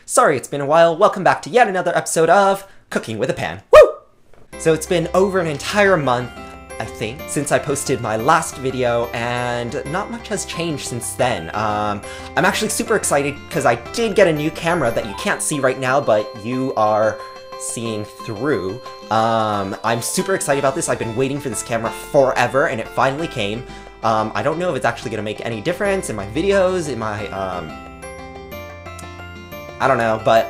Sorry, it's been a while. Welcome back to yet another episode of Cooking with a Pan. Woo! So it's been over an entire month, I think, since I posted my last video, and not much has changed since then. I'm actually super excited because I did get a new camera that you can't see right now, but you are seeing through. I'm super excited about this. I've been waiting for this camera forever, and it finally came. I don't know if it's actually going to make any difference in my videos, in my, I don't know, but,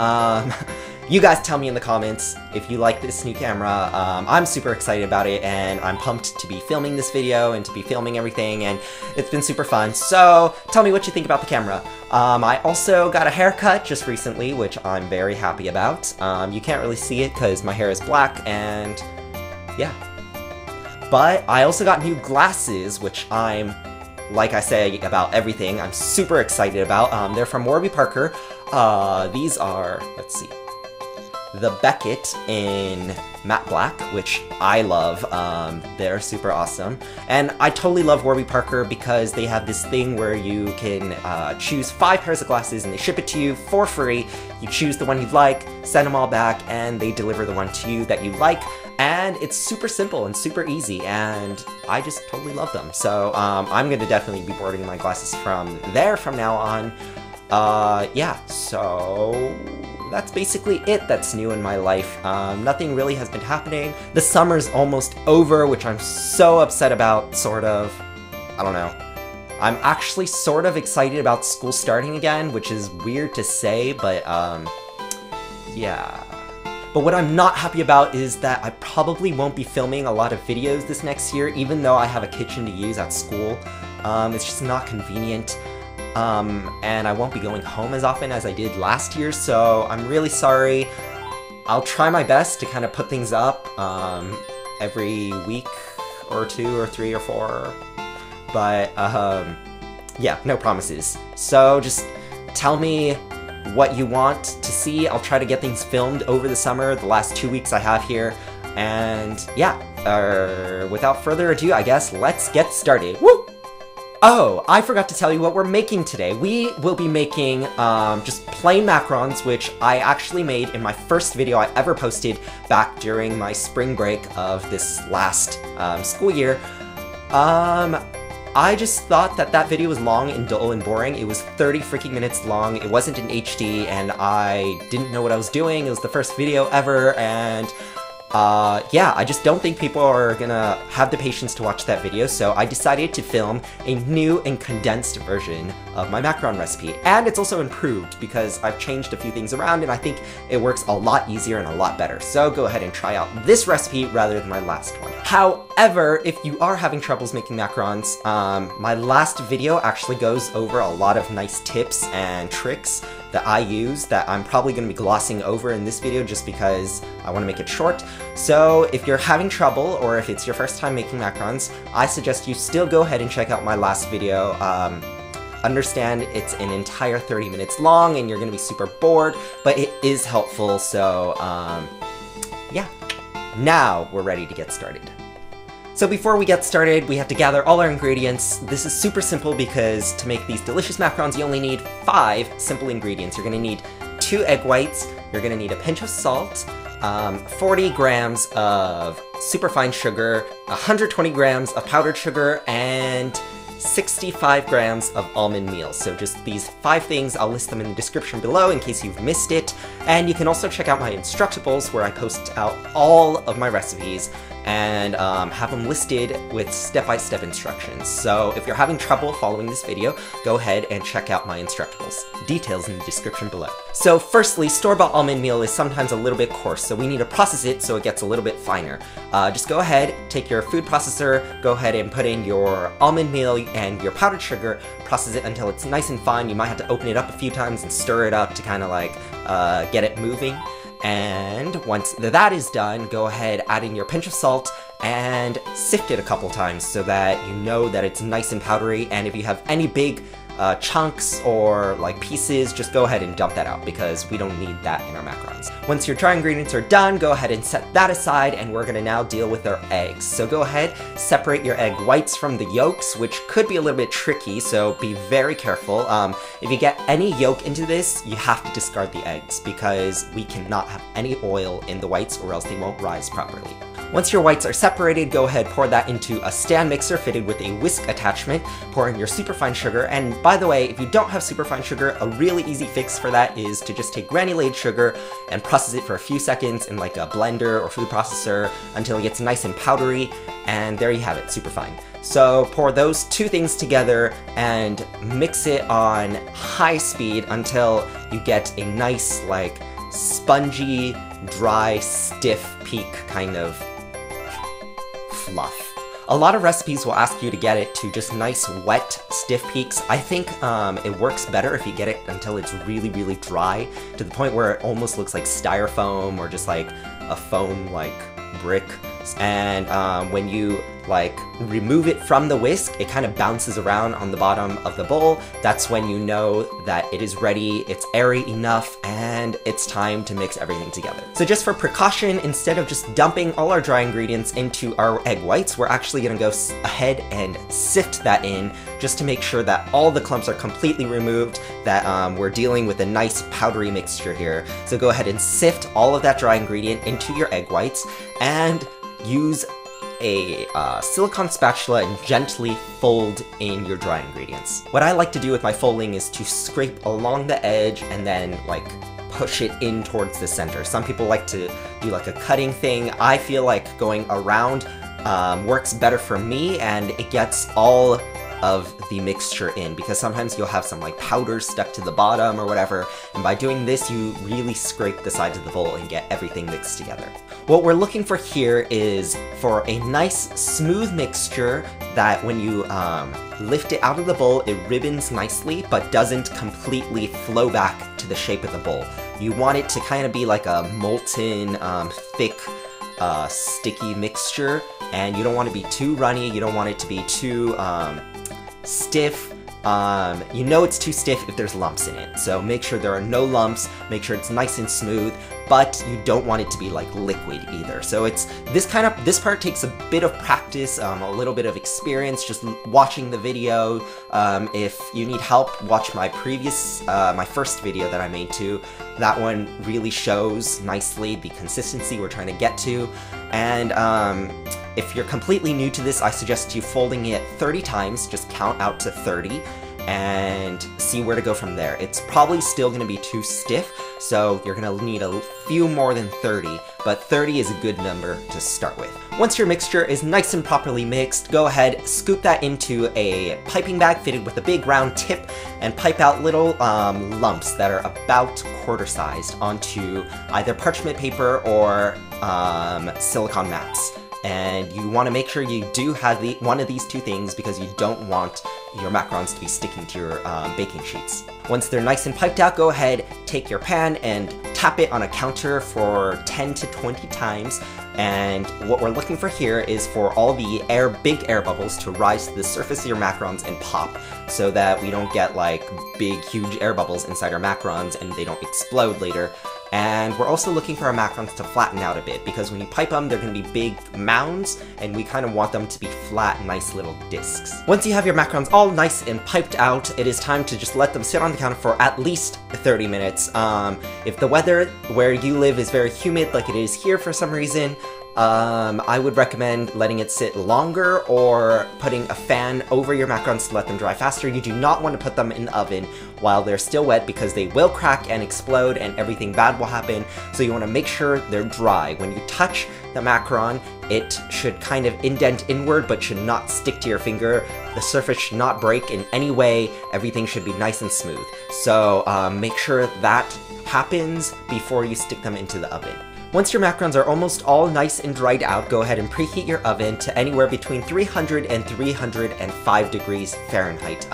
you guys tell me in the comments if you like this new camera. I'm super excited about it, and I'm pumped to be filming this video and to be filming everything, and it's been super fun. So tell me what you think about the camera. I also got a haircut just recently, which I'm very happy about. You can't really see it because my hair is black, and yeah. But I also got new glasses, which I'm, like I say about everything, I'm super excited about. They're from Warby Parker. These are, let's see, the Beckett in matte black, which I love. They're super awesome. And I totally love Warby Parker because they have this thing where you can choose 5 pairs of glasses and they ship it to you for free. You choose the one you'd like, send them all back, and they deliver the one to you that you like. And it's super simple and super easy, and I just totally love them. So I'm going to definitely be boarding my glasses from there from now on. Yeah, so that's basically it that's new in my life. Nothing really has been happening. The summer's almost over, which I'm so upset about, sort of. I don't know. I'm actually sort of excited about school starting again, which is weird to say, but yeah. But what I'm not happy about is that I probably won't be filming a lot of videos this next year, even though I have a kitchen to use at school. It's just not convenient. And I won't be going home as often as I did last year, so I'm really sorry. I'll try my best to kind of put things up every week or 2 or 3 or 4, but yeah, no promises. So just tell me what you want to see. I'll try to get things filmed over the summer, the last 2 weeks I have here, and yeah, without further ado, I guess, let's get started. Woo! Oh, I forgot to tell you what we're making today. We will be making just plain macarons, which I actually made in my first video I ever posted back during my spring break of this last school year. I just thought that that video was long and dull and boring. It was 30 freaking minutes long. It wasn't in HD, and I didn't know what I was doing. It was the first video ever, and yeah, I just don't think people are gonna have the patience to watch that video, so I decided to film a new and condensed version of my macaron recipe. And it's also improved because I've changed a few things around, and I think it works a lot easier and a lot better. So go ahead and try out this recipe rather than my last one. However, if you are having troubles making macarons, my last video actually goes over a lot of nice tips and tricks that I use that I'm probably going to be glossing over in this video just because I want to make it short. So if you're having trouble, or if it's your first time making macarons, I suggest you still go ahead and check out my last video. Understand it's an entire 30 minutes long and you're going to be super bored, but it is helpful, so yeah. Now we're ready to get started. So before we get started, we have to gather all our ingredients. This is super simple because to make these delicious macarons, you only need 5 simple ingredients. You're gonna need 2 egg whites, you're gonna need a pinch of salt, 40 grams of superfine sugar, 120 grams of powdered sugar, and 65 grams of almond meal. So just these 5 things, I'll list them in the description below in case you've missed it. And you can also check out my Instructables where I post out all of my recipes and have them listed with step-by-step instructions. So if you're having trouble following this video, go ahead and check out my Instructables. Details in the description below. So firstly, store-bought almond meal is sometimes a little bit coarse, so we need to process it so it gets a little bit finer. Just go ahead, take your food processor, go ahead and put in your almond meal and your powdered sugar, process it until it's nice and fine. You might have to open it up a few times and stir it up to kind of like get it moving. And once that is done, go ahead, add in your pinch of salt, and sift it a couple times so that you know that it's nice and powdery. And if you have any big chunks or like pieces, just go ahead and dump that out because we don't need that in our macarons. Once your dry ingredients are done, go ahead and set that aside, and we're gonna now deal with our eggs. So go ahead, separate your egg whites from the yolks, which could be a little bit tricky, so be very careful. If you get any yolk into this, you have to discard the eggs because we cannot have any oil in the whites or else they won't rise properly. Once your whites are separated, go ahead, pour that into a stand mixer fitted with a whisk attachment, pour in your superfine sugar, and by the way, if you don't have superfine sugar, a really easy fix for that is to just take granulated sugar and process it for a few seconds in like a blender or food processor until it gets nice and powdery, and there you have it, superfine. So pour those two things together and mix it on high speed until you get a nice, like, spongy, dry, stiff peak kind of fluff. A lot of recipes will ask you to get it to just nice, wet, stiff peaks. I think it works better if you get it until it's really, really dry, to the point where it almost looks like styrofoam or just like a foam, like, brick. And when you like remove it from the whisk, it kind of bounces around on the bottom of the bowl. That's when you know that it is ready, it's airy enough, and it's time to mix everything together. So just for precaution, instead of just dumping all our dry ingredients into our egg whites, we're actually gonna go ahead and sift that in just to make sure that all the clumps are completely removed, that we're dealing with a nice powdery mixture here. So go ahead and sift all of that dry ingredient into your egg whites and use a silicone spatula and gently fold in your dry ingredients. What I like to do with my folding is to scrape along the edge and then like push it in towards the center. Some people like to do like a cutting thing. I feel like going around works better for me, and it gets all of the mixture in, because sometimes you'll have some like powder stuck to the bottom or whatever, and by doing this you really scrape the sides of the bowl and get everything mixed together. What we're looking for here is for a nice smooth mixture that when you lift it out of the bowl, it ribbons nicely but doesn't completely flow back to the shape of the bowl. You want it to kind of be like a molten, thick, sticky mixture, and you don't want to be too runny, you don't want it to be too stiff. You know it's too stiff if there's lumps in it, so make sure there are no lumps, make sure it's nice and smooth, but you don't want it to be like liquid either. So it's this part takes a bit of practice, a little bit of experience, just watching the video. If you need help, watch my previous, my first video that I made too. That one really shows nicely the consistency we're trying to get to. And if you're completely new to this, I suggest you folding it 30 times, just count out to 30, and see where to go from there. It's probably still going to be too stiff, so you're going to need a few more than 30, but 30 is a good number to start with. Once your mixture is nice and properly mixed, go ahead, scoop that into a piping bag fitted with a big round tip, and pipe out little lumps that are about quarter-sized onto either parchment paper or silicone mats. And you want to make sure you do have one of these two things, because you don't want your macarons to be sticking to your baking sheets. Once they're nice and piped out, go ahead, take your pan and tap it on a counter for 10 to 20 times. And what we're looking for here is for all the big air bubbles to rise to the surface of your macarons and pop, so that we don't get like big, huge air bubbles inside our macarons and they don't explode later. And we're also looking for our macarons to flatten out a bit, because when you pipe them, they're going to be big mounds, and we kind of want them to be flat, nice little discs. Once you have your macarons all nice and piped out, it is time to just let them sit on the counter for at least 30 minutes. If the weather where you live is very humid, like it is here for some reason, I would recommend letting it sit longer, or putting a fan over your macarons to let them dry faster. You do not want to put them in the oven while they're still wet, because they will crack and explode and everything bad will happen. So you want to make sure they're dry. When you touch the macaron, it should kind of indent inward but should not stick to your finger. The surface should not break in any way. Everything should be nice and smooth. So make sure that happens before you stick them into the oven. Once your macarons are almost all nice and dried out, go ahead and preheat your oven to anywhere between 300 and 305 degrees Fahrenheit.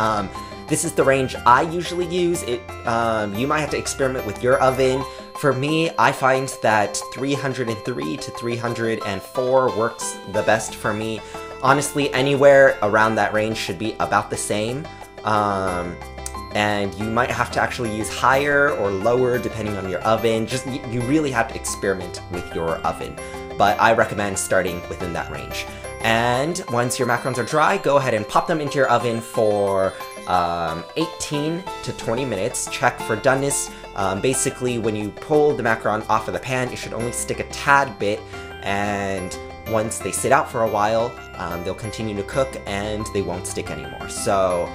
This is the range I usually use. You might have to experiment with your oven. For me, I find that 303 to 304 works the best for me. Honestly, anywhere around that range should be about the same. and you might have to actually use higher or lower depending on your oven. Just, you really have to experiment with your oven, but I recommend starting within that range. And once your macarons are dry, go ahead and pop them into your oven for 18 to 20 minutes. Check for doneness. Basically, when you pull the macaron off of the pan, it should only stick a tad bit, and once they sit out for a while, they'll continue to cook and they won't stick anymore. So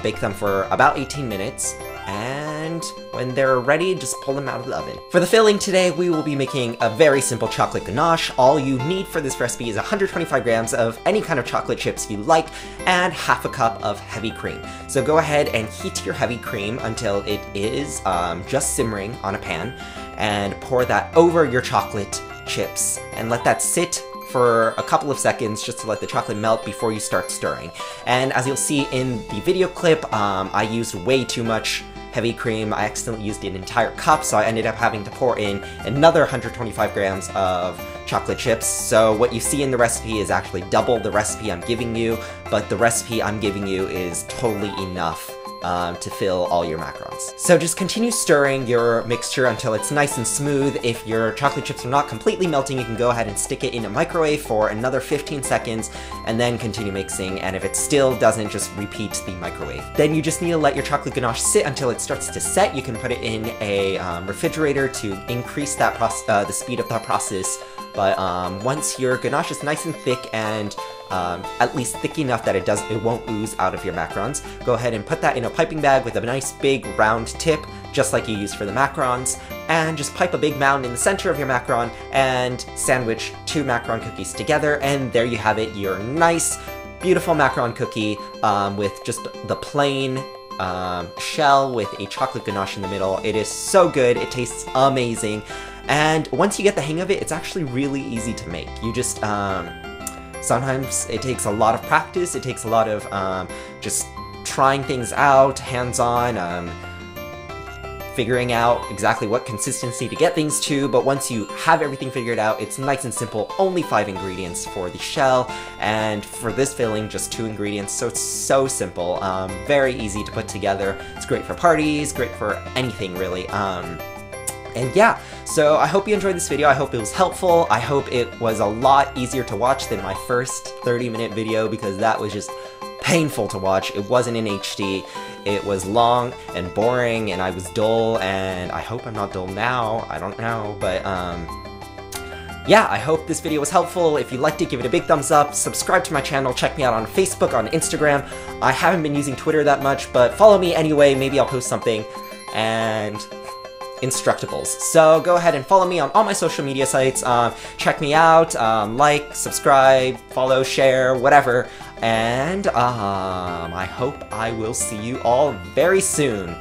bake them for about 18 minutes, and when they're ready, just pull them out of the oven. For the filling today, we will be making a very simple chocolate ganache. All you need for this recipe is 125 grams of any kind of chocolate chips you like and half a cup of heavy cream. So go ahead and heat your heavy cream until it is just simmering on a pan, and pour that over your chocolate chips and let that sit for a couple of seconds just to let the chocolate melt before you start stirring. And as you'll see in the video clip, I used way too much heavy cream. I accidentally used an entire cup, so I ended up having to pour in another 125 grams of chocolate chips. So what you see in the recipe is actually double the recipe I'm giving you, but the recipe I'm giving you is totally enough to fill all your macarons. So just continue stirring your mixture until it's nice and smooth. If your chocolate chips are not completely melting, you can go ahead and stick it in a microwave for another 15 seconds and then continue mixing, and if it still doesn't, just repeat the microwave. Then you just need to let your chocolate ganache sit until it starts to set. You can put it in a refrigerator to increase that the speed of that process. But once your ganache is nice and thick and at least thick enough that it won't ooze out of your macarons, go ahead and put that in a piping bag with a nice big round tip, just like you use for the macarons, and just pipe a big mound in the center of your macaron and sandwich 2 macaron cookies together, and there you have it, your nice, beautiful macaron cookie with just the plain shell with a chocolate ganache in the middle. It is so good, it tastes amazing, and once you get the hang of it, it's actually really easy to make. You just, sometimes it takes a lot of practice, it takes a lot of just trying things out, hands-on, figuring out exactly what consistency to get things to, but once you have everything figured out, it's nice and simple. Only 5 ingredients for the shell, and for this filling, just 2 ingredients, so it's so simple. Very easy to put together. It's great for parties, great for anything, really. And yeah, so I hope you enjoyed this video. I hope it was helpful. I hope it was a lot easier to watch than my first 30-minute video, because that was just painful to watch. It wasn't in HD. It was long and boring, and I was dull, and I hope I'm not dull now. I don't know, but yeah, I hope this video was helpful. If you liked it, give it a big thumbs up. Subscribe to my channel. Check me out on Facebook, on Instagram. I haven't been using Twitter that much, but follow me anyway. Maybe I'll post something. And Instructables. So go ahead and follow me on all my social media sites. Check me out, like, subscribe, follow, share, whatever. And I hope I will see you all very soon.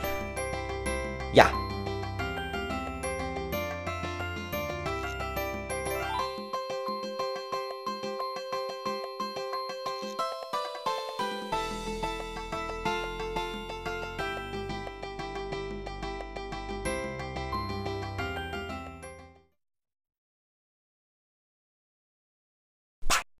Yeah,